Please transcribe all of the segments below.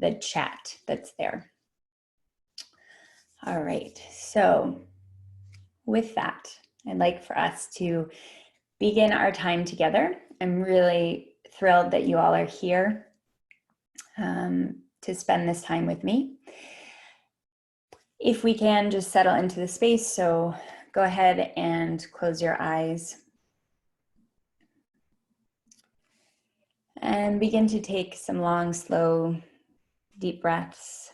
the chat that's there. All right, so with that, I'd like for us to begin our time together. I'm really thrilled that you all are here to spend this time with me. If we can just settle into the space, so go ahead and close your eyes. And begin to take some long, slow, deep breaths.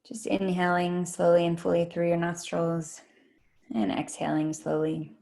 Just inhaling slowly and fully through your nostrils and exhaling slowly.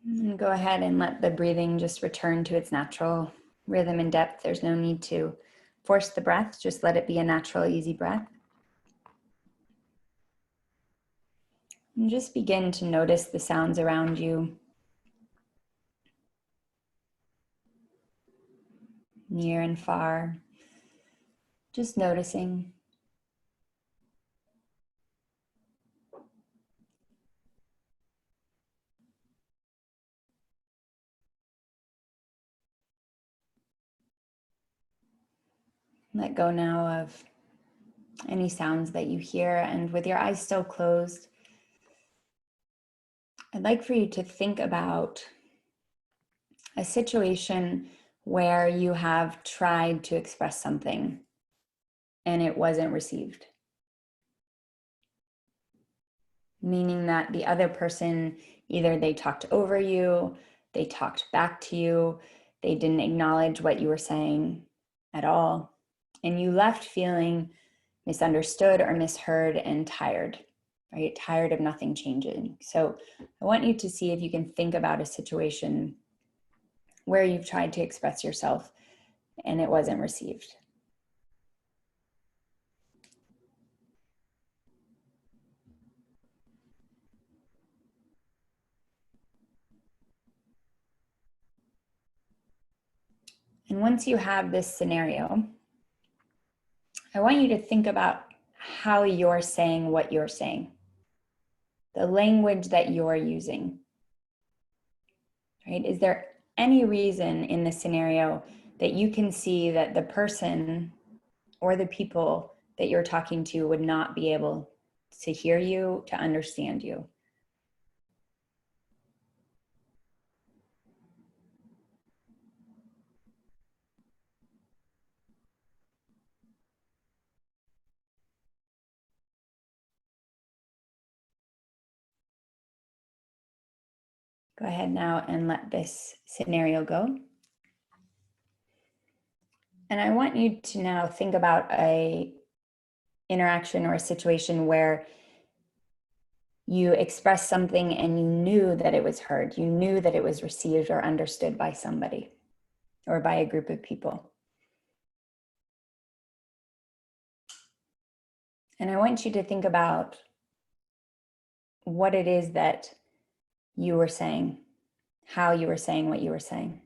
And go ahead and let the breathing just return to its natural rhythm and depth. There's no need to force the breath, just let it be a natural, easy breath. And just begin to notice the sounds around you, near and far. Just noticing. Let go now of any sounds that you hear, and with your eyes still closed, I'd like for you to think about a situation where you have tried to express something and it wasn't received. Meaning that the other person, either they talked over you, they talked back to you, they didn't acknowledge what you were saying at all, and you left feeling misunderstood or misheard and tired, right? Tired of nothing changing. So I want you to see if you can think about a situation where you've tried to express yourself and it wasn't received. And once you have this scenario, I want you to think about how you're saying what you're saying, the language that you're using, right? Is there any reason in this scenario that you can see that the person or the people that you're talking to would not be able to hear you, to understand you? Go ahead now and let this scenario go. And I want you to now think about a interaction or a situation where you expressed something and you knew that it was heard, you knew that it was received or understood by somebody or by a group of people. And I want you to think about what it is that you were saying, how you were saying what you were saying.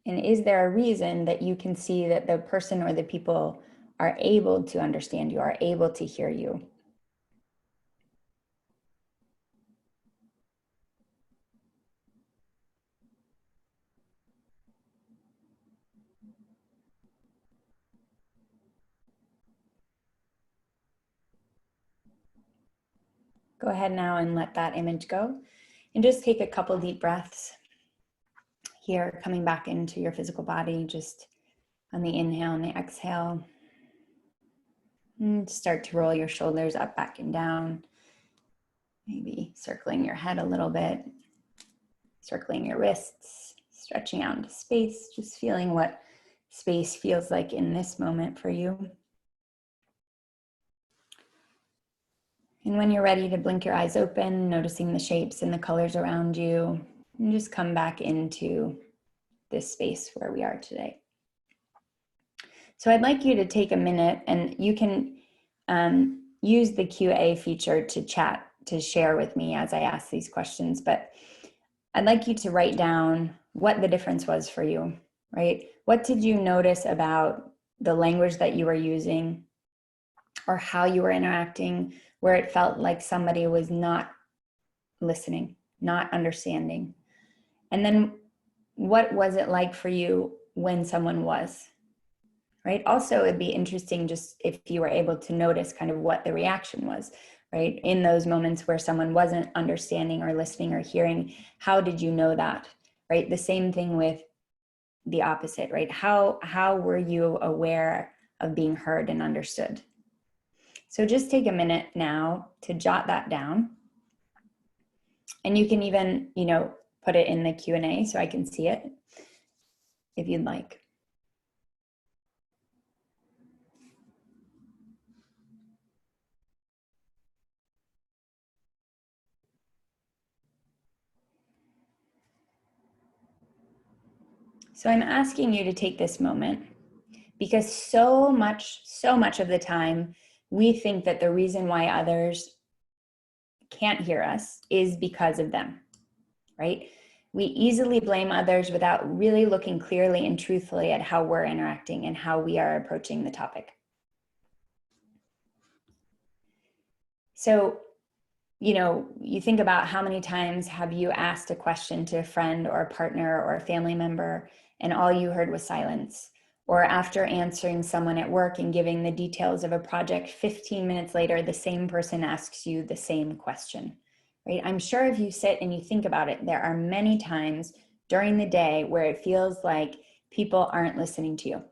And is there a reason that you can see that the person or the people are able to understand you, are able to hear you? Go ahead now and let that image go. And just take a couple deep breaths here, coming back into your physical body, just on the inhale and the exhale. And start to roll your shoulders up, back, and down. Maybe circling your head a little bit, circling your wrists, stretching out into space, just feeling what space feels like in this moment for you. And when you're ready to blink your eyes open, noticing the shapes and the colors around you, and just come back into this space where we are today. So I'd like you to take a minute, and you can use the QA feature to chat, to share with me as I ask these questions, but I'd like you to write down what the difference was for you, right? What did you notice about the language that you were using or how you were interacting where it felt like somebody was not listening, not understanding? And then what was it like for you when someone was, right? Also, it'd be interesting just if you were able to notice kind of what the reaction was, right? In those moments where someone wasn't understanding or listening or hearing, how did you know that, right? The same thing with the opposite, right? How were you aware of being heard and understood? So just take a minute now to jot that down. And you can even, put it in the Q&A so I can see it if you'd like. So I'm asking you to take this moment because so much of the time, we think that the reason why others can't hear us is because of them, right? We easily blame others without really looking clearly and truthfully at how we're interacting and how we are approaching the topic. So, you think about how many times have you asked a question to a friend or a partner or a family member and all you heard was silence? Or after answering someone at work and giving the details of a project, 15 minutes later, the same person asks you the same question, right? I'm sure if you sit and you think about it, there are many times during the day where it feels like people aren't listening to you.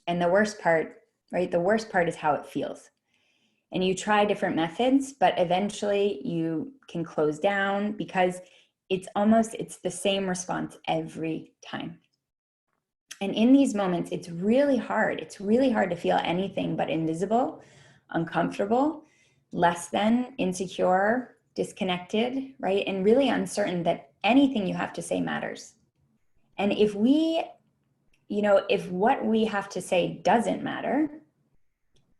And the worst part, right? The worst part is how it feels. And you try different methods, but eventually you can close down because it's the same response every time. And in these moments, it's really hard. It's really hard to feel anything but invisible, uncomfortable, less than, insecure, disconnected, right? And really uncertain that anything you have to say matters. And if what we have to say doesn't matter,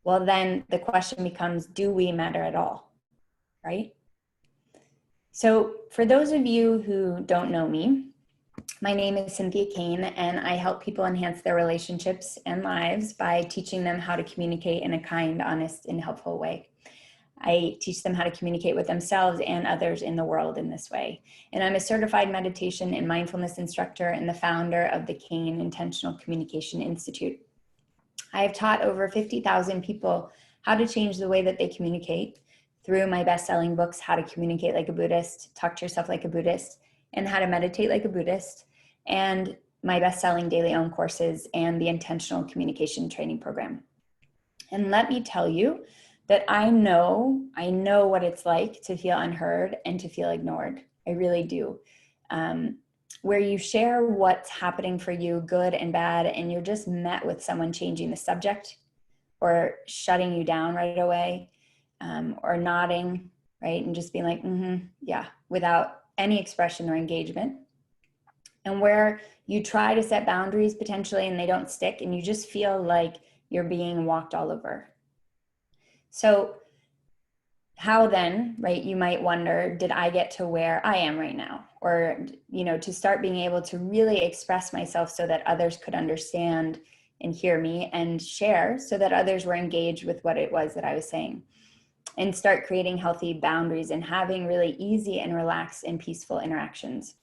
well, then the question becomes, do we matter at all, right? So for those of you who don't know me, my name is Cynthia Kane, and I help people enhance their relationships and lives by teaching them how to communicate in a kind, honest, and helpful way. I teach them how to communicate with themselves and others in the world in this way. And I'm a certified meditation and mindfulness instructor and the founder of the Kane Intentional Communication Institute. I have taught over 50,000 people how to change the way that they communicate through my best-selling books, How to Communicate Like a Buddhist, Talk to Yourself Like a Buddhist, and How to Meditate Like a Buddhist, and my best-selling daily owned courses and the Intentional Communication Training Program. And let me tell you that I know what it's like to feel unheard and to feel ignored. I really do. Where you share what's happening for you, good and bad, and you're just met with someone changing the subject or shutting you down right away, or nodding, right? And just being like, yeah, without any expression or engagement. And where you try to set boundaries potentially and they don't stick and you just feel like you're being walked all over. So how then, right, you might wonder, did I get to where I am right now? Or, to start being able to really express myself so that others could understand and hear me and share so that others were engaged with what it was that I was saying. And start creating healthy boundaries and having really easy and relaxed and peaceful interactions.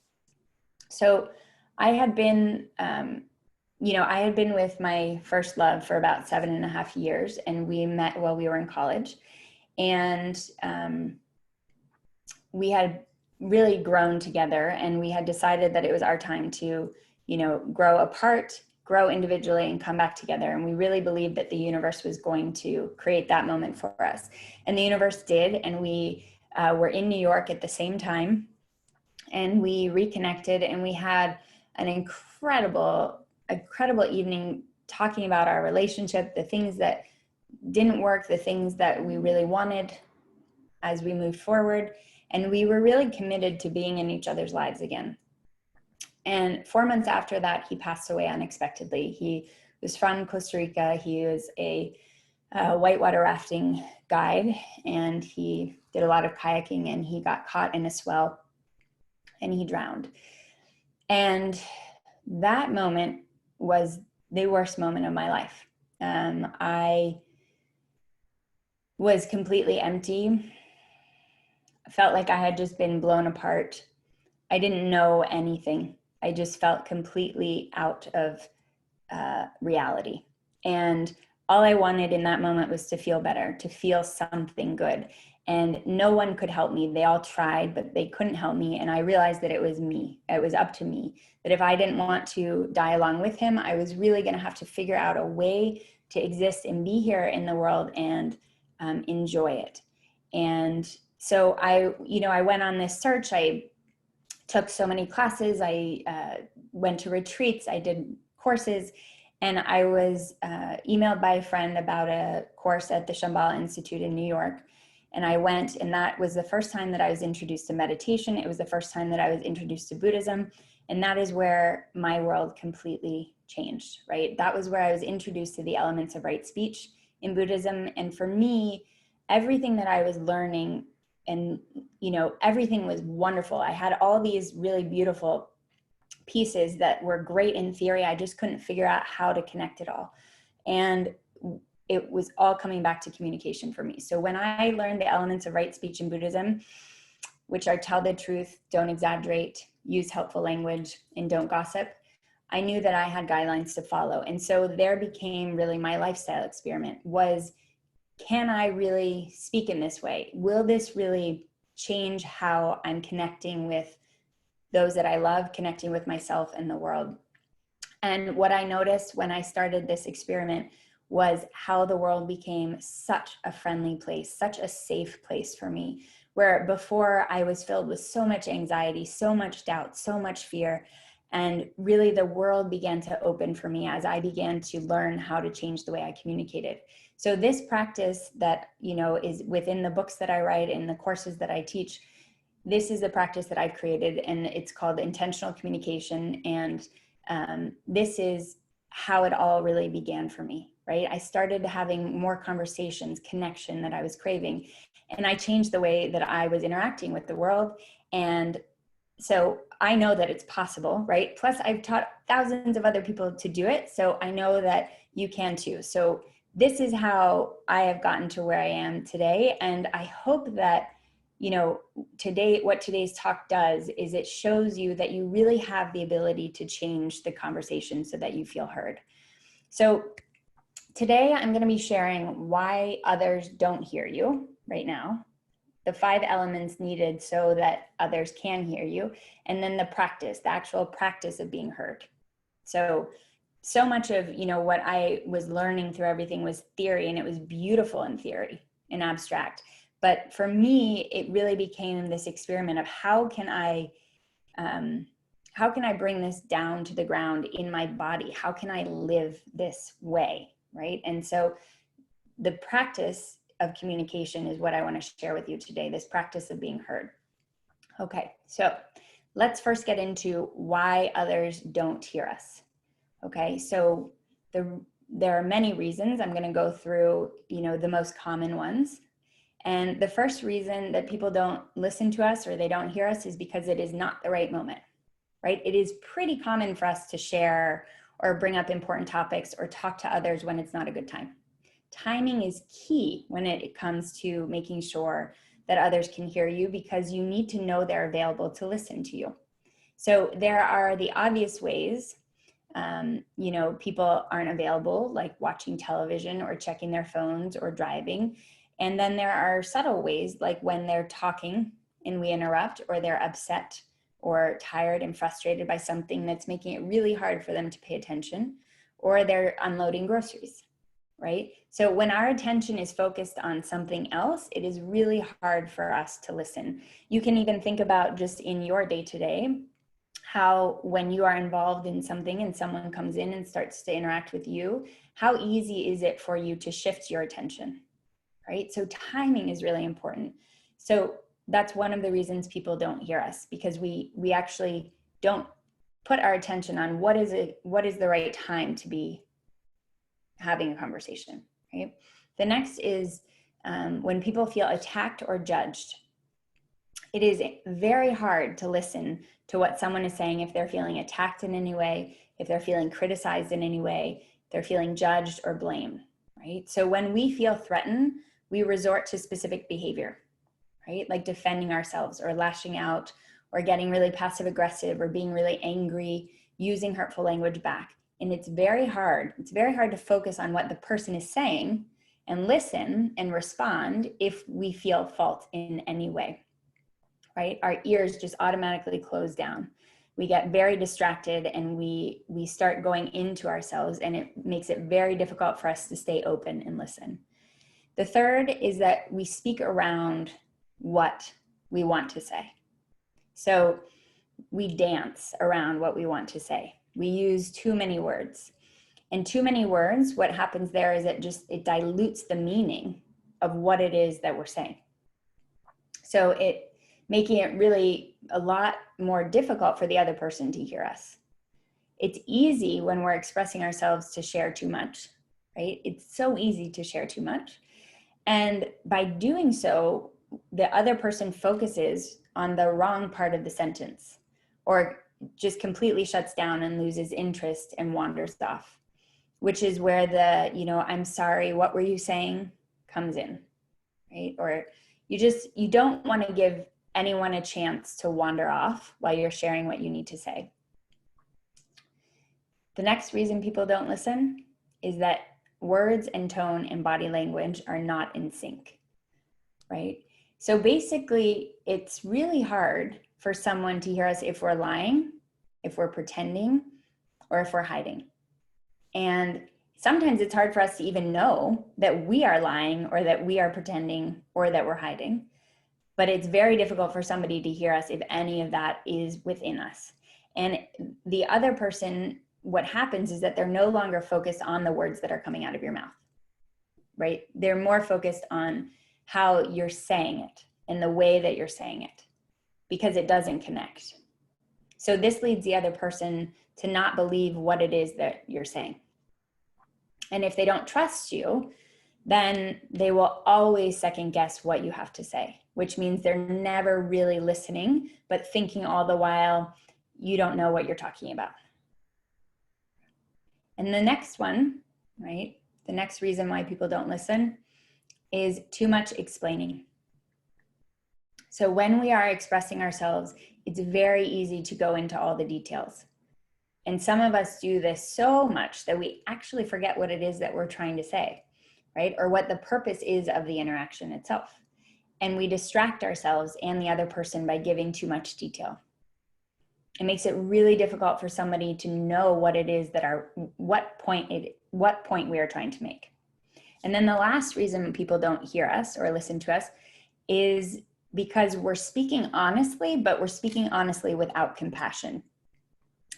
So I had been, with my first love for about 7.5 years, and we met while we were in college. And we had really grown together, and we had decided that it was our time to, grow apart, grow individually, and come back together. And we really believed that the universe was going to create that moment for us. And the universe did. And we were in New York at the same time. And we reconnected, and we had an incredible evening talking about our relationship, the things that didn't work, the things that we really wanted as we moved forward. And we were really committed to being in each other's lives again. And 4 months after that, he passed away unexpectedly. He was from Costa Rica. He was a whitewater rafting guide, and he did a lot of kayaking, and he got caught in a swell and he drowned. And that moment was the worst moment of my life. I was completely empty. Felt like I had just been blown apart. I didn't know anything. I just felt completely out of reality. And all I wanted in that moment was to feel better, to feel something good. And no one could help me. They all tried, but they couldn't help me. And I realized that it was me. It was up to me. That if I didn't want to die along with him, I was really going to have to figure out a way to exist and be here in the world and enjoy it. And so I went on this search. I took so many classes. I went to retreats. I did courses. And I was emailed by a friend about a course at the Shambhala Institute in New York. And I went, and that was the first time that I was introduced to meditation. It was the first time that I was introduced to Buddhism. And that is where my world completely changed, right? That was where I was introduced to the elements of right speech in Buddhism. And for me, everything that I was learning, and everything was wonderful. I had all these really beautiful pieces that were great in theory. I just couldn't figure out how to connect it all. And it was all coming back to communication for me. So when I learned the elements of right speech in Buddhism, which are tell the truth, don't exaggerate, use helpful language, and don't gossip, I knew that I had guidelines to follow. And so there became really my lifestyle experiment was, can I really speak in this way? Will this really change how I'm connecting with those that I love, connecting with myself and the world? And what I noticed when I started this experiment was how the world became such a friendly place, such a safe place for me, where before I was filled with so much anxiety, so much doubt, so much fear. And really the world began to open for me as I began to learn how to change the way I communicated. So this practice that, is within the books that I write and the courses that I teach, this is the practice that I've created, and it's called intentional communication. And this is how it all really began for me, right? I started having more conversations, connection that I was craving, and I changed the way that I was interacting with the world. And so I know that it's possible, right? Plus I've taught thousands of other people to do it. So I know that you can too. So this is how I have gotten to where I am today. And I hope that, today, what today's talk does is it shows you that you really have the ability to change the conversation so that you feel heard. So today I'm going to be sharing why others don't hear you right now, the 5 elements needed so that others can hear you, and then the practice, the actual practice of being heard. So much of, what I was learning through everything was theory, and it was beautiful in theory and abstract. But for me, it really became this experiment of how can I bring this down to the ground in my body? How can I live this way, right? And so the practice of communication is what I want to share with you today, this practice of being heard. Okay, so let's first get into why others don't hear us. Okay, so there are many reasons. I'm going to go through, the most common ones. And the first reason that people don't listen to us or they don't hear us is because it is not the right moment, right? It is pretty common for us to share or bring up important topics or talk to others when it's not a good time. Timing is key when it comes to making sure that others can hear you, because you need to know they're available to listen to you. So there are the obvious ways, people aren't available, like watching television or checking their phones or driving. And then there are subtle ways, like when they're talking and we interrupt, or they're upset or tired and frustrated by something that's making it really hard for them to pay attention, or they're unloading groceries, right? So when our attention is focused on something else, it is really hard for us to listen. You can even think about just in your day-to-day, how when you are involved in something and someone comes in and starts to interact with you, how easy is it for you to shift your attention, right? So timing is really important. So that's one of the reasons people don't hear us, because we actually don't put our attention on what is the right time to be having a conversation, right? The next is when people feel attacked or judged. It is very hard to listen to what someone is saying if they're feeling attacked in any way, if they're feeling criticized in any way, they're feeling judged or blamed, right? So when we feel threatened, we resort to specific behavior, right? Like defending ourselves or lashing out or getting really passive aggressive or being really angry, using hurtful language back. And it's very hard to focus on what the person is saying and listen and respond if we feel fault in any way, right? Our ears just automatically close down. We get very distracted and we start going into ourselves, and it makes it very difficult for us to stay open and listen. The third is that we speak around what we want to say. So we dance around what we want to say. We use too many words. And too many words, what happens there is it dilutes the meaning of what it is that we're saying. So making it really a lot more difficult for the other person to hear us. It's easy when we're expressing ourselves to share too much, right? It's so easy to share too much. And by doing so, the other person focuses on the wrong part of the sentence, or just completely shuts down and loses interest and wanders off, which is where the, I'm sorry, what were you saying comes in, right? Or you don't want to give anyone a chance to wander off while you're sharing what you need to say. The next reason people don't listen is that words and tone and body language are not in sync, right? So basically, it's really hard for someone to hear us if we're lying, if we're pretending, or if we're hiding. And sometimes it's hard for us to even know that we are lying or that we are pretending or that we're hiding. But it's very difficult for somebody to hear us if any of that is within us. And the other person, what happens is that they're no longer focused on the words that are coming out of your mouth, right? They're more focused on how you're saying it and the way that you're saying it, because it doesn't connect. So this leads the other person to not believe what it is that you're saying. And if they don't trust you, then they will always second guess what you have to say, which means they're never really listening, but thinking all the while, you don't know what you're talking about. And the next one, right? The next reason why people don't listen is too much explaining. So when we are expressing ourselves, it's very easy to go into all the details. And some of us do this so much that we actually forget what it is that we're trying to say, right? Or what the purpose is of the interaction itself. And we distract ourselves and the other person by giving too much detail. It makes it really difficult for somebody to know what it is that what point we are trying to make. And then the last reason people don't hear us or listen to us is because we're speaking honestly, but we're speaking honestly without compassion.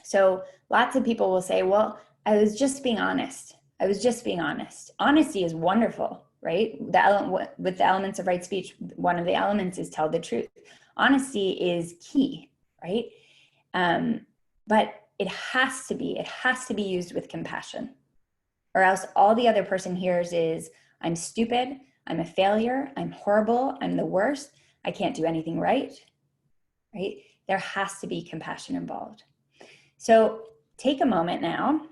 So lots of people will say, well, I was just being honest. I was just being honest. Honesty is wonderful, right? With the elements of right speech, one of the elements is tell the truth. Honesty is key, right? But it has to be used with compassion, or else all the other person hears is, I'm stupid, I'm a failure, I'm horrible, I'm the worst, I can't do anything right? There has to be compassion involved. So take a moment now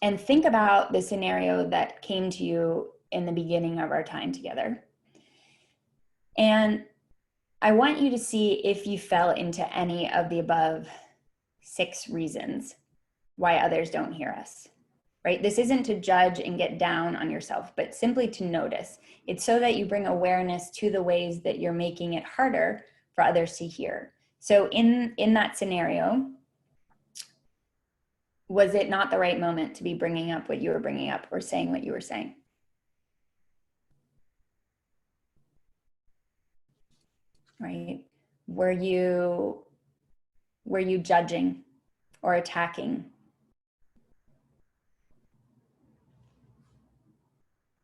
and think about the scenario that came to you in the beginning of our time together. And I want you to see if you fell into any of the above 6 reasons why others don't hear us, right? This isn't to judge and get down on yourself, but simply to notice. It's so that you bring awareness to the ways that you're making it harder for others to hear. So in that scenario, was it not the right moment to be bringing up what you were bringing up or saying what you were saying? Right? Were you judging or attacking?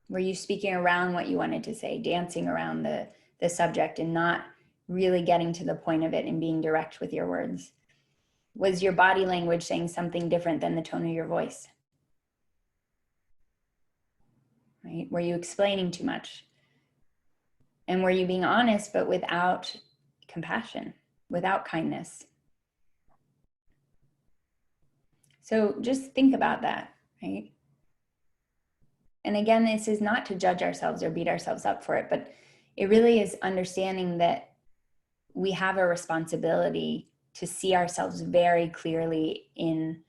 Were you speaking around what you wanted to say, dancing around the subject and not really getting to the point of it and being direct with your words? Was your body language saying something different than the tone of your voice? right? Were you explaining too much? And were you being honest, but without compassion, without kindness? So just think about that, right? And again, this is not to judge ourselves or beat ourselves up for it, but it really is understanding that we have a responsibility to see ourselves very clearly in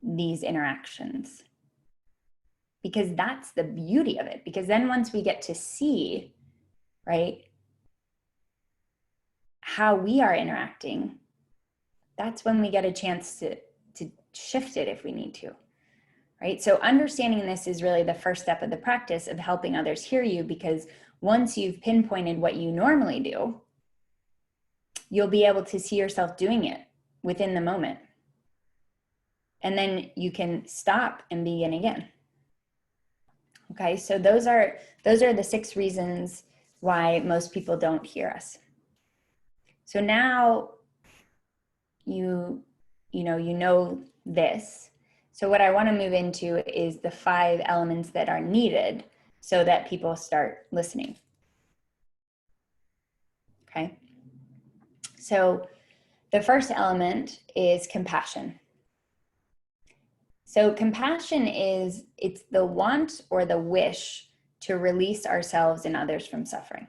these interactions. Because that's the beauty of it. Because then once we get to see, right, how we are interacting, that's when we get a chance to shift it if we need to. Right? So understanding this is really the first step of the practice of helping others hear you, because once you've pinpointed what you normally do, you'll be able to see yourself doing it within the moment. And then you can stop and begin again. Okay, so those are the 6 reasons why most people don't hear us. So now you know this. So what I want to move into is the 5 elements that are needed so that people start listening. Okay. So the first element is compassion. So compassion it's the want or the wish to release ourselves and others from suffering.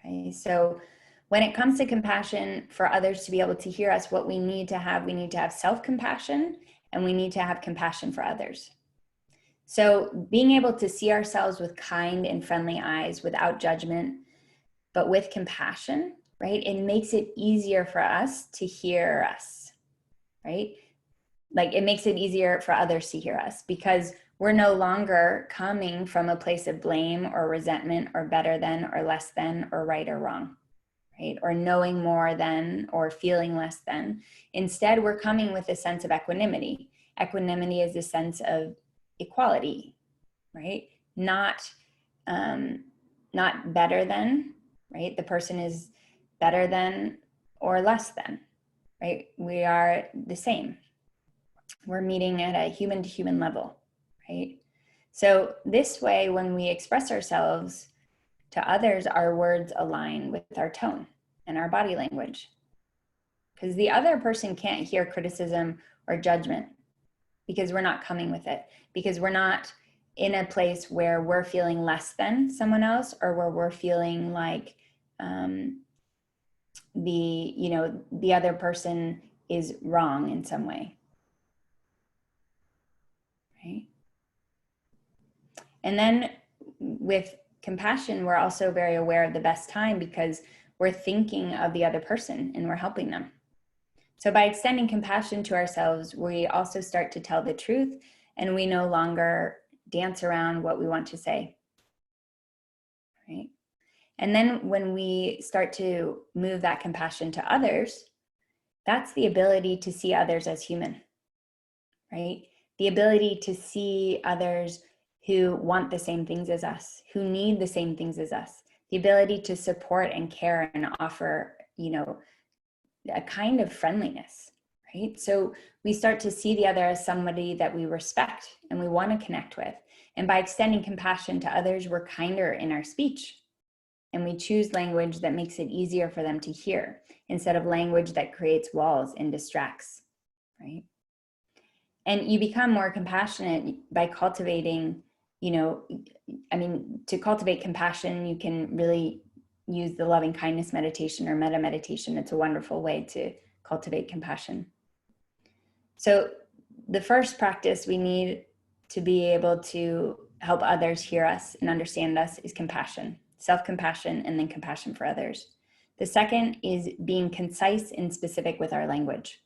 Okay. So when it comes to compassion, for others to be able to hear us, what we need to have self-compassion, and we need to have compassion for others. So being able to see ourselves with kind and friendly eyes, without judgment, but with compassion, right? It makes it easier for us to hear us, right? Like it makes it easier for others to hear us, because we're no longer coming from a place of blame or resentment or better than or less than or right or wrong. Right? Or knowing more than or feeling less than. Instead, we're coming with a sense of equanimity. Equanimity is a sense of equality, right? Not better than, right? The person is better than or less than, right? We are the same. We're meeting at a human to human level, right? So this way, when we express ourselves to others, our words align with our tone and our body language. Because the other person can't hear criticism or judgment, because we're not coming with it, because we're not in a place where we're feeling less than someone else, or where we're feeling like the other person is wrong in some way. Right? And then with compassion, we're also very aware of the best time, because we're thinking of the other person and we're helping them. So by extending compassion to ourselves, we also start to tell the truth, and we no longer dance around what we want to say. Right? And then when we start to move that compassion to others, that's the ability to see others as human. Right? The ability to see others who want the same things as us, who need the same things as us, the ability to support and care and offer, a kind of friendliness, right? So we start to see the other as somebody that we respect and we want to connect with. And by extending compassion to others, we're kinder in our speech, and we choose language that makes it easier for them to hear, instead of language that creates walls and distracts, right? And you become more compassionate by cultivating, to cultivate compassion, you can really use the loving kindness meditation or metta meditation. It's a wonderful way to cultivate compassion. So the first practice we need to be able to help others hear us and understand us is compassion, self-compassion, and then compassion for others. The second is being concise and specific with our language.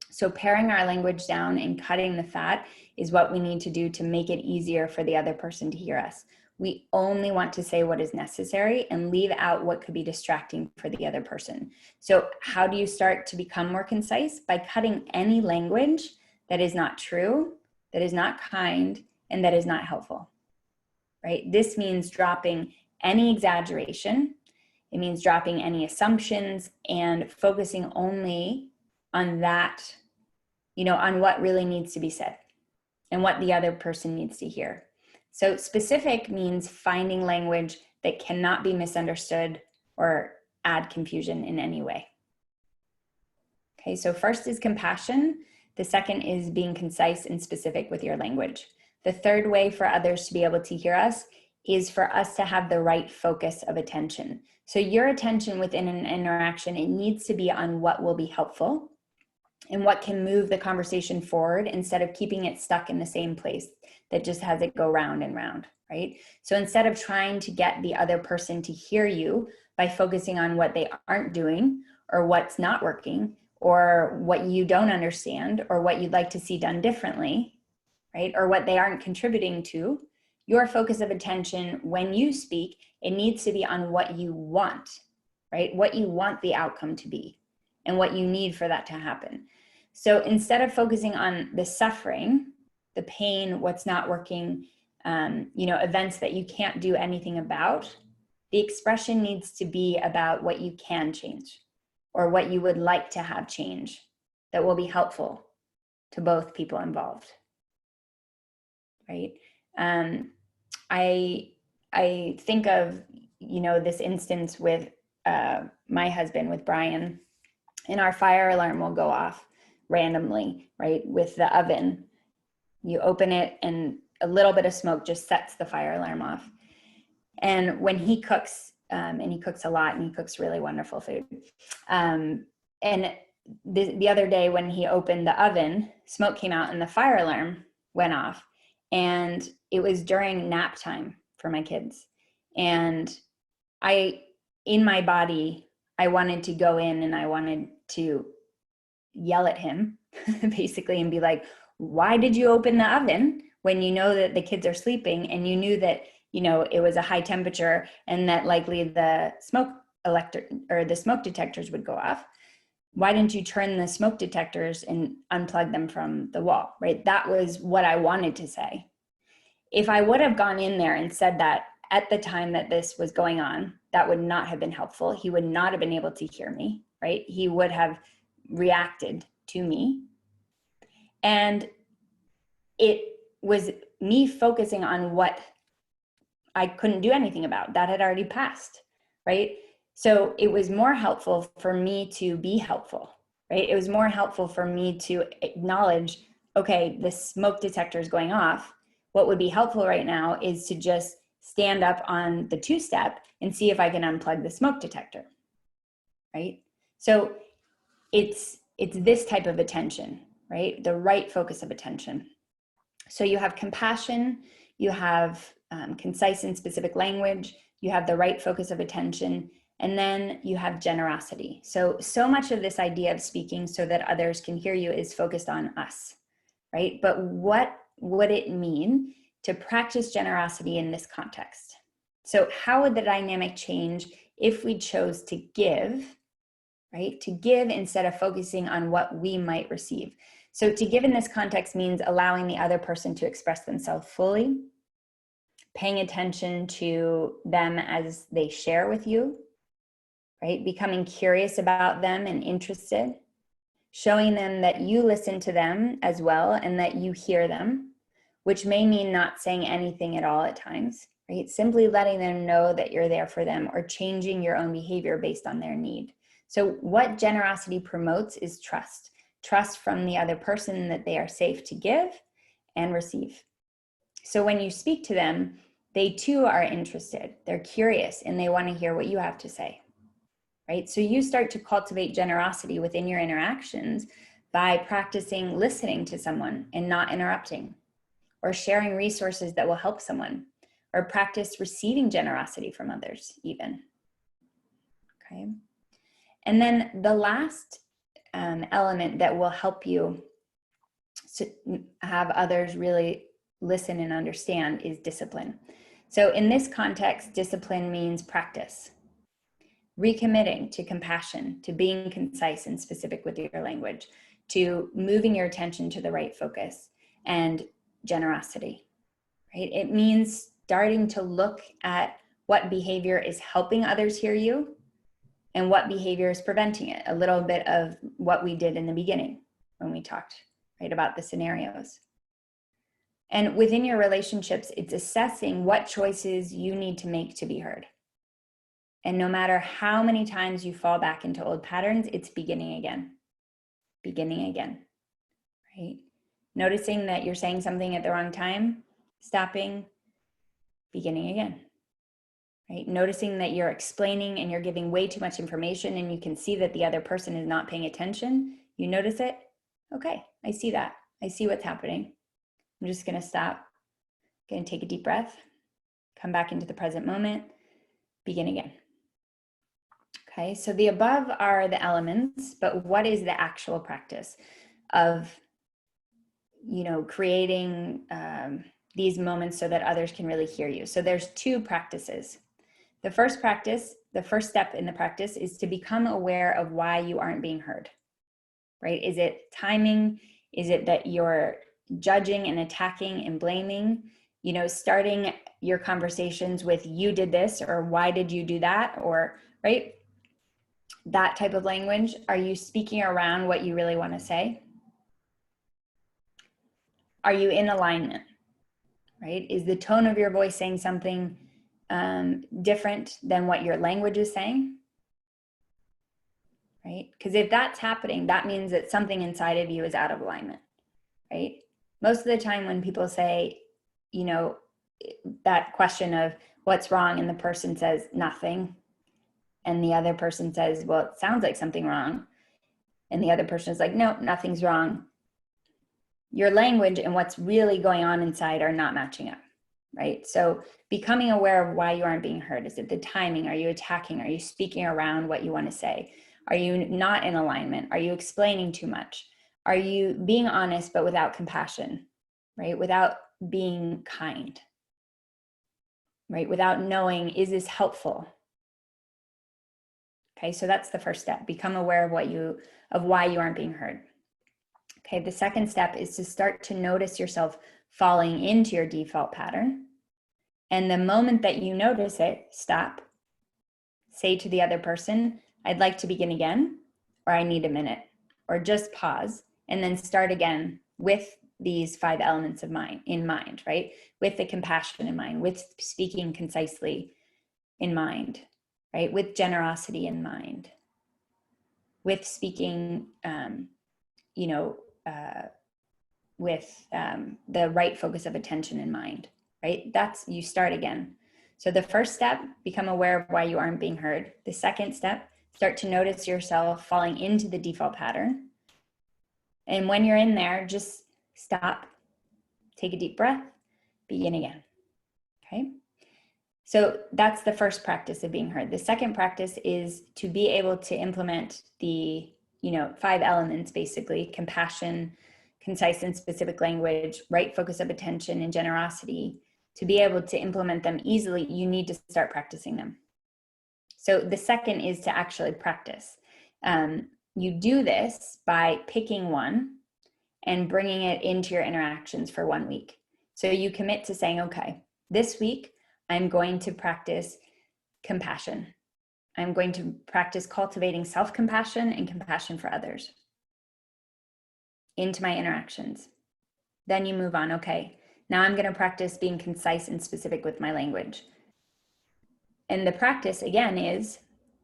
So paring our language down and cutting the fat is what we need to do to make it easier for the other person to hear us. We only want to say what is necessary and leave out what could be distracting for the other person. So how do you start to become more concise? By cutting any language that is not true, that is not kind, and that is not helpful, right? This means dropping any exaggeration. It means dropping any assumptions and focusing only on that, on what really needs to be said. and what the other person needs to hear. So specific means finding language that cannot be misunderstood or add confusion in any way. Okay, so first is compassion. The second is being concise and specific with your language. The third way for others to be able to hear us is for us to have the right focus of attention. So your attention within an interaction, it needs to be on what will be helpful and what can move the conversation forward instead of keeping it stuck in the same place that just has it go round and round, right? So instead of trying to get the other person to hear you by focusing on what they aren't doing or what's not working or what you don't understand or what you'd like to see done differently, right? Or what they aren't contributing to, your focus of attention when you speak, it needs to be on what you want, right? What you want the outcome to be and what you need for that to happen. So instead of focusing on the suffering, the pain, what's not working, events that you can't do anything about, the expression needs to be about what you can change or what you would like to have change that will be helpful to both people involved, right? I think of, this instance with my husband, with Brian, and our fire alarm will go off randomly, right? With the oven, you open it and a little bit of smoke just sets the fire alarm off. And when he cooks, and he cooks a lot and he cooks really wonderful food. And the other day when he opened the oven, smoke came out and the fire alarm went off. And it was during nap time for my kids. And in my body, I wanted to go in and I wanted to yell at him basically and be like, why did you open the oven when you know that the kids are sleeping and you knew that, it was a high temperature and that likely the smoke detectors would go off? Why didn't you turn the smoke detectors and unplug them from the wall, right? That was what I wanted to say. If I would have gone in there and said that at the time that this was going on, that would not have been helpful. He would not have been able to hear me, right? He would have reacted to me. And it was me focusing on what I couldn't do anything about. That had already passed, right? So it was more helpful for me to be helpful, right? It was more helpful for me to acknowledge, okay, the smoke detector is going off. What would be helpful right now is to just stand up on the two-step and see if I can unplug the smoke detector, right? So it's this type of attention, right? The right focus of attention. So you have compassion, you have concise and specific language, you have the right focus of attention, and then you have generosity. So much of this idea of speaking so that others can hear you is focused on us, right? But what would it mean to practice generosity in this context? So how would the dynamic change if we chose to give, right? To give instead of focusing on what we might receive. So to give in this context means allowing the other person to express themselves fully, paying attention to them as they share with you, right? Becoming curious about them and interested, showing them that you listen to them as well and that you hear them, which may mean not saying anything at all at times, right? Simply letting them know that you're there for them or changing your own behavior based on their need. So what generosity promotes is trust. Trust from the other person that they are safe to give and receive. So when you speak to them, they too are interested, they're curious, and they want to hear what you have to say, right? So you start to cultivate generosity within your interactions by practicing listening to someone and not interrupting, or sharing resources that will help someone, or practice receiving generosity from others even, okay? And then the last element that will help you to have others really listen and understand is discipline. So in this context, discipline means practice, recommitting to compassion, to being concise and specific with your language, to moving your attention to the right focus, and generosity, right? It means starting to look at what behavior is helping others hear you and what behavior is preventing it. A little bit of what we did in the beginning when we talked, right, about the scenarios. And within your relationships, it's assessing what choices you need to make to be heard. And no matter how many times you fall back into old patterns, it's beginning again, right? Noticing that you're saying something at the wrong time, stopping, beginning again, right? Noticing that you're explaining and you're giving way too much information and you can see that the other person is not paying attention. You notice it. Okay, I see that. I see what's happening. I'm just going to stop, going to take a deep breath, come back into the present moment, begin again. Okay, so the above are the elements, but what is the actual practice of, creating these moments so that others can really hear you? So there's two practices. The first step in the practice is to become aware of why you aren't being heard, right? Is it timing? Is it that you're judging and attacking and blaming? Starting your conversations with "you did this" or "why did you do that?" or, right? That type of language. Are you speaking around what you really want to say? Are you in alignment, right? Is the tone of your voice saying something different than what your language is saying? Right? Because if that's happening, that means that something inside of you is out of alignment, right? Most of the time when people say, that question of what's wrong, and the person says nothing, and the other person says, well, it sounds like something wrong, and the other person is like, no, nothing's wrong. Your language and what's really going on inside are not matching up, right? So becoming aware of why you aren't being heard. Is it the timing? Are you attacking? Are you speaking around what you want to say? Are you not in alignment? Are you explaining too much? Are you being honest but without compassion, right? Without being kind, right? Without knowing, is this helpful? Okay, so that's the first step. Become aware of why you aren't being heard. Okay, the second step is to start to notice yourself falling into your default pattern. And the moment that you notice it, stop. Say to the other person, I'd like to begin again, or I need a minute, or just pause, and then start again with these 5 elements of in mind, right? With the compassion in mind, with speaking concisely in mind, right? With generosity in mind, with speaking, with the right focus of attention in mind, right? You start again. So the first step, become aware of why you aren't being heard. The second step, start to notice yourself falling into the default pattern. And when you're in there, just stop, take a deep breath, begin again, okay? So that's the first practice of being heard. The second practice is to be able to implement the 5 elements, basically: compassion, concise and specific language, right focus of attention, and generosity. To be able to implement them easily, you need to start practicing them. So the second is to actually practice. You do this by picking one and bringing it into your interactions for 1 week. So you commit to saying, okay, this week I'm going to practice compassion. I'm going to practice cultivating self-compassion and compassion for others into my interactions. Then you move on. Okay, now I'm going to practice being concise and specific with my language. And the practice, again, is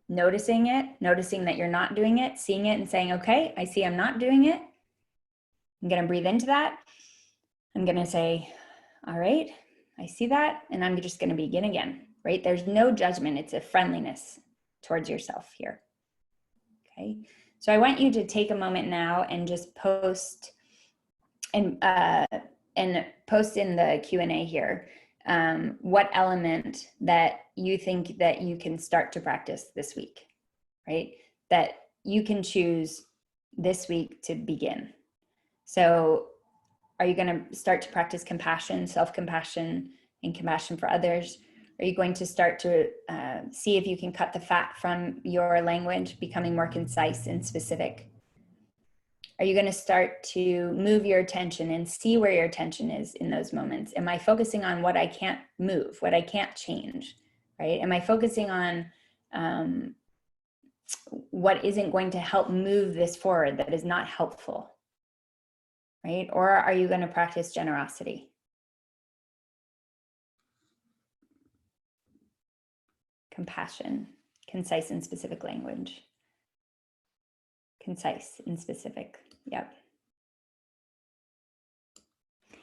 noticing it, noticing that you're not doing it, seeing it and saying, okay, I see I'm not doing it. I'm going to breathe into that. I'm going to say, all right, I see that. And I'm just going to begin again, right? There's no judgment. It's a friendliness towards yourself here. Okay. So I want you to take a moment now and just post and post in the Q&A here what element that you think that you can start to practice this week, right? That you can choose this week to begin. So are you going to start to practice compassion, self-compassion, and compassion for others? Are you going to start to see if you can cut the fat from your language, becoming more concise and specific? Are you going to start to move your attention and see where your attention is in those moments? Am I focusing on what I can't move, what I can't change, right? Am I focusing on what isn't going to help move this forward, that is not helpful, right? Or are you going to practice generosity? Compassion. Concise and specific language. Concise and specific. Yep.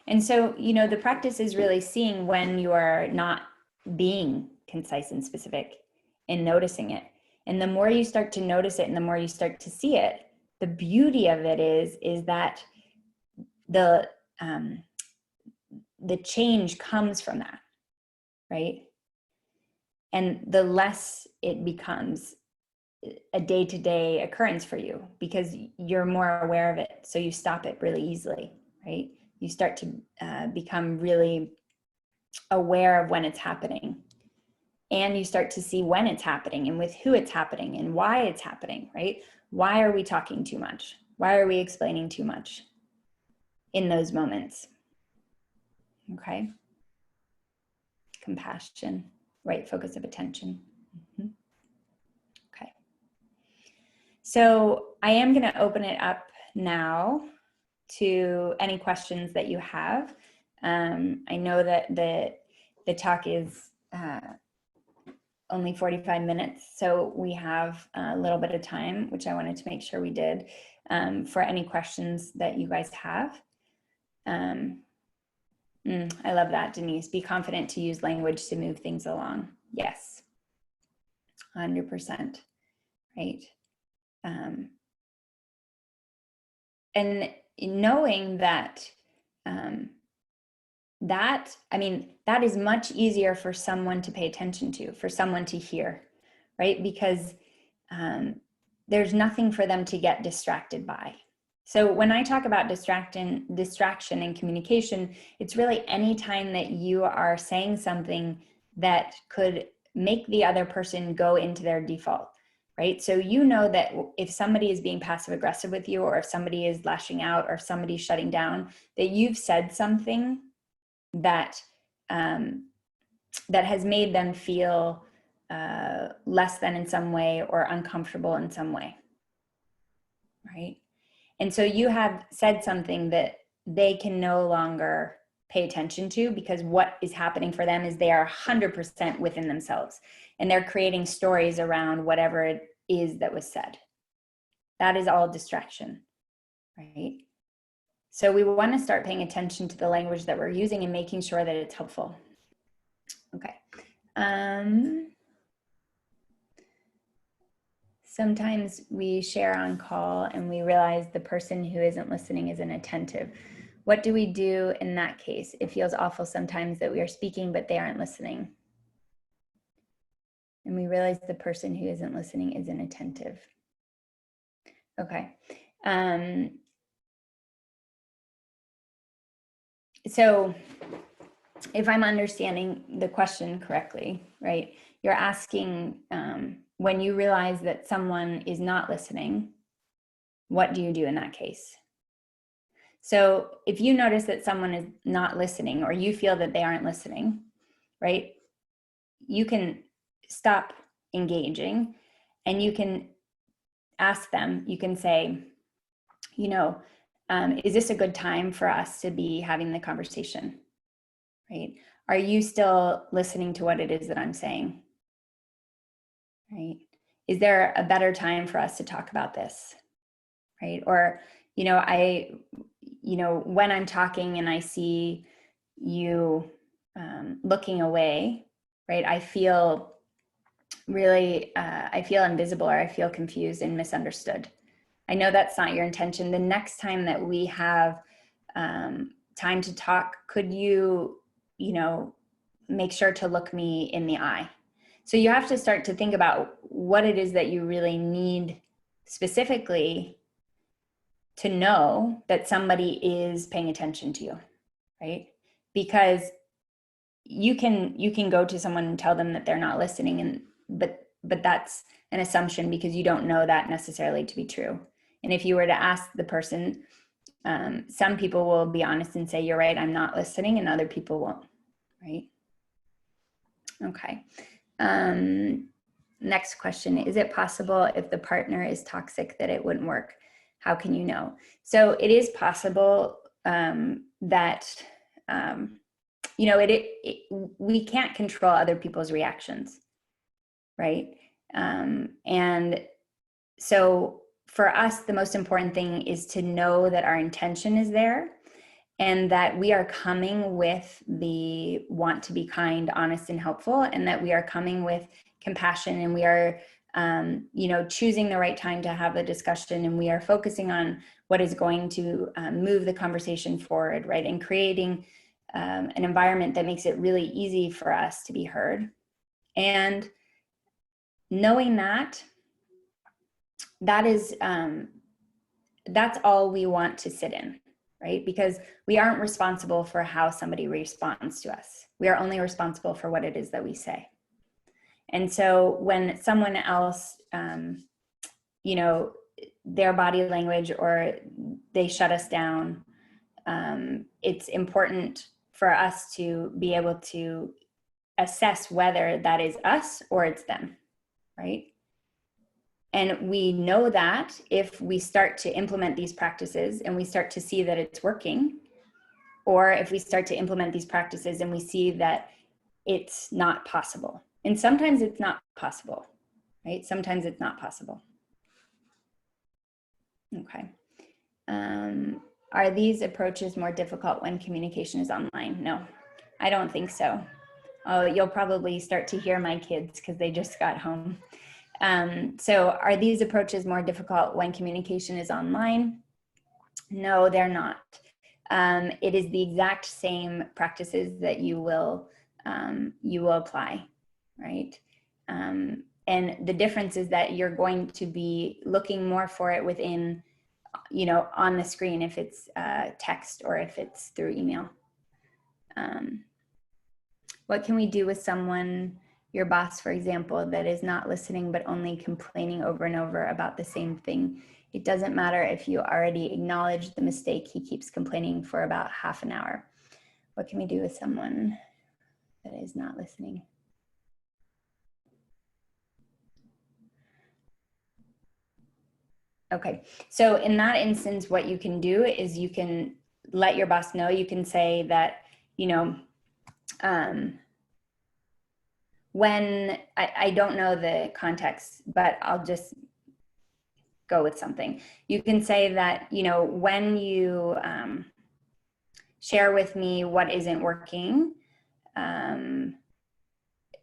And so, you know, the practice is really seeing when you are not being concise and specific and noticing it. And the more you start to notice it and the more you start to see it, the beauty of it is that the change comes from that, right? And the less it becomes a day-to-day occurrence for you because you're more aware of it. So you stop it really easily, right? You start to become really aware of when it's happening. And you start to see when it's happening and with who it's happening and why it's happening, right? Why are we talking too much? Why are we explaining too much in those moments? Okay. Compassion, right focus of attention. Mm-hmm. Okay. So I am going to open it up now to any questions that you have. I know that the talk is only 45 minutes, so we have a little bit of time, which I wanted to make sure we did, for any questions that you guys have. I love that, Denise. Be confident to use language to move things along. Yes, 100%, right? And knowing that, that is much easier for someone to pay attention to, for someone to hear, right? Because there's nothing for them to get distracted by. So when I talk about distraction and communication, it's really any time that you are saying something that could make the other person go into their default, right? So you know that if somebody is being passive aggressive with you, or if somebody is lashing out, or if somebody's shutting down, that you've said something that that has made them feel less than in some way or uncomfortable in some way, right? And so you have said something that they can no longer pay attention to, because what is happening for them is they are 100% within themselves and they're creating stories around whatever it is that was said. That is all distraction, right? So we want to start paying attention to the language that we're using and making sure that it's helpful. Okay. Sometimes we share on call and we realize the person who isn't listening isn't attentive. What do we do in that case? It feels awful sometimes that we are speaking, but they aren't listening. And we realize the person who isn't listening isn't attentive. Okay. So if I'm understanding the question correctly, right, you're asking, when you realize that someone is not listening, what do you do in that case? So if you notice that someone is not listening, or you feel that they aren't listening, right, you can stop engaging and you can ask them, you can say, you know, is this a good time for us to be having the conversation, right? Are you still listening to what it is that I'm saying, right? Is there a better time for us to talk about this, right? Or, when I'm talking and I see you looking away, right? I feel really, I feel invisible, or I feel confused and misunderstood. I know that's not your intention. The next time that we have time to talk, could you, make sure to look me in the eye? So you have to start to think about what it is that you really need specifically to know that somebody is paying attention to you, right? Because you can go to someone and tell them that they're not listening, but that's an assumption, because you don't know that necessarily to be true. And if you were to ask the person, some people will be honest and say, you're right, I'm not listening, and other people won't, right? Okay. Next question, is it possible if the partner is toxic that it wouldn't work? How can you know? So it is possible that, we can't control other people's reactions, right? And so for us, the most important thing is to know that our intention is there and that we are coming with the want to be kind, honest, and helpful, and that we are coming with compassion, and we are choosing the right time to have the discussion, and we are focusing on what is going to move the conversation forward, right? And creating an environment that makes it really easy for us to be heard. And knowing that is that's all we want to sit in, right? Because we aren't responsible for how somebody responds to us. We are only responsible for what it is that we say. And so when someone else, their body language or they shut us down, it's important for us to be able to assess whether that is us or it's them, right? And we know that if we start to implement these practices and we start to see that it's working, or if we start to implement these practices and we see that it's not possible. And sometimes it's not possible, right? Sometimes it's not possible. Okay. Are these approaches more difficult when communication is online? No, I don't think so. Oh, you'll probably start to hear my kids because they just got home. So are these approaches more difficult when communication is online? No, they're not. It is the exact same practices that you will apply, right? And the difference is that you're going to be looking more for it within, on the screen, if it's text or if it's through email. What can we do with someone, your boss, for example, that is not listening but only complaining over and over about the same thing? It doesn't matter if you already acknowledge the mistake. He keeps complaining for about half an hour. What can we do with someone that is not listening? Okay, so in that instance, what you can do is you can let your boss know. You can say that, when I don't know the context, but I'll just go with something. You can say that, when you share with me what isn't working, when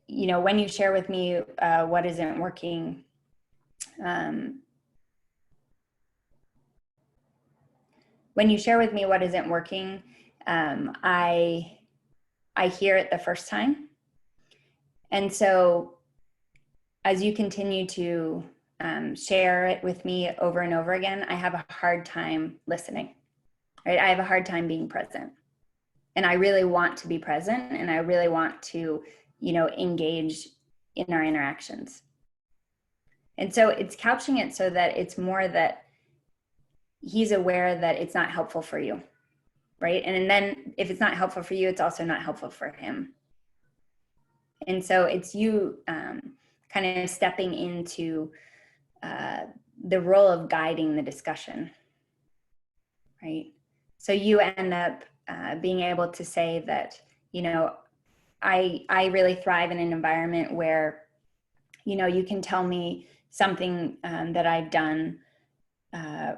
you share with me what isn't working, when you share with me what isn't working, I hear it the first time. And so as you continue to share it with me over and over again, I have a hard time listening, right? I have a hard time being present. And I really want to be present, and I really want to, engage in our interactions. And so it's couching it so that it's more that he's aware that it's not helpful for you, right? And then if it's not helpful for you, it's also not helpful for him. And so it's you kind of stepping into the role of guiding the discussion, right? So you end up being able to say that, I really thrive in an environment where, you can tell me something that I've done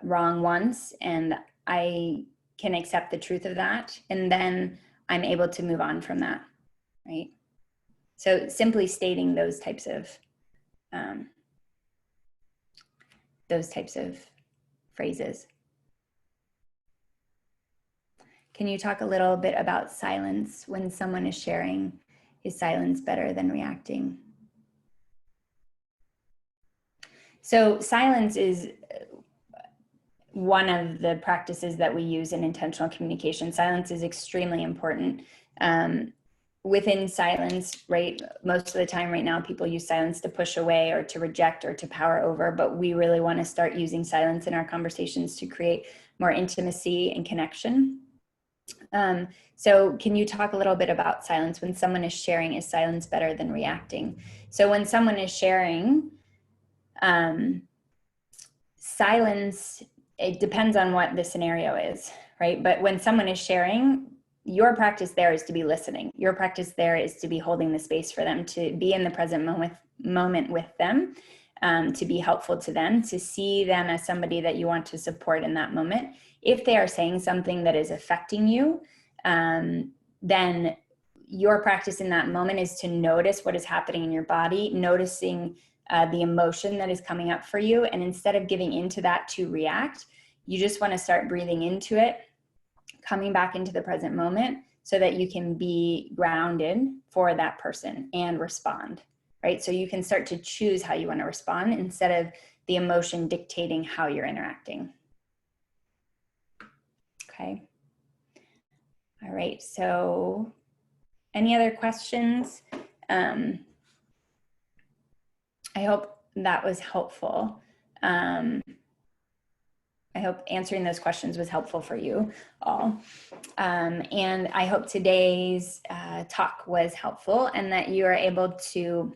wrong once, and I can accept the truth of that, and then I'm able to move on from that, right? So simply stating those types of phrases. Can you talk a little bit about silence when someone is sharing? Is silence better than reacting? So silence is one of the practices that we use in intentional communication. Silence is extremely important. Within silence, right, most of the time right now, people use silence to push away or to reject or to power over, but we really want to start using silence in our conversations to create more intimacy and connection. So can you talk a little bit about silence when someone is sharing? Is silence better than reacting? So when someone is sharing, silence, it depends on what the scenario is, right? But when someone is sharing, your practice there is to be listening. Your practice there is to be holding the space for them, to be in the present moment with them, to be helpful to them, to see them as somebody that you want to support in that moment. If they are saying something that is affecting you, then your practice in that moment is to notice what is happening in your body, noticing the emotion that is coming up for you. And instead of giving into that to react, you just want to start breathing into it, coming back into the present moment so that you can be grounded for that person and respond, right? So you can start to choose how you want to respond instead of the emotion dictating how you're interacting. Okay. All right, so any other questions? I hope that was helpful. I hope answering those questions was helpful for you all. And I hope today's talk was helpful and that you are able to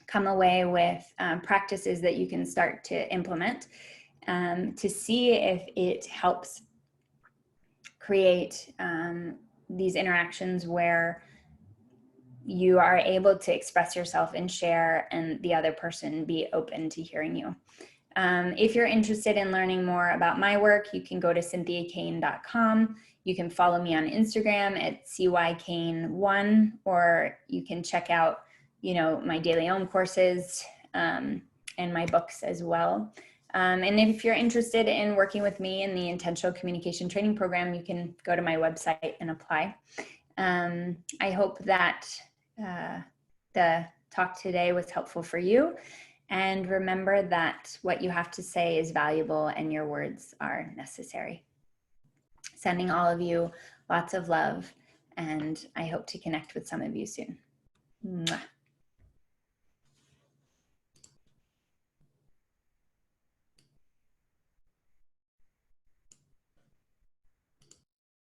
come away with practices that you can start to implement to see if it helps create these interactions where you are able to express yourself and share, and the other person be open to hearing you. If you're interested in learning more about my work, you can go to cynthiakane.com. You can follow me on Instagram at cykane1, or you can check out, my daily Om courses and my books as well. And if you're interested in working with me in the Intentional Communication Training Program, you can go to my website and apply. I hope that the talk today was helpful for you. And remember that what you have to say is valuable and your words are necessary. Sending all of you lots of love, and I hope to connect with some of you soon. Mwah.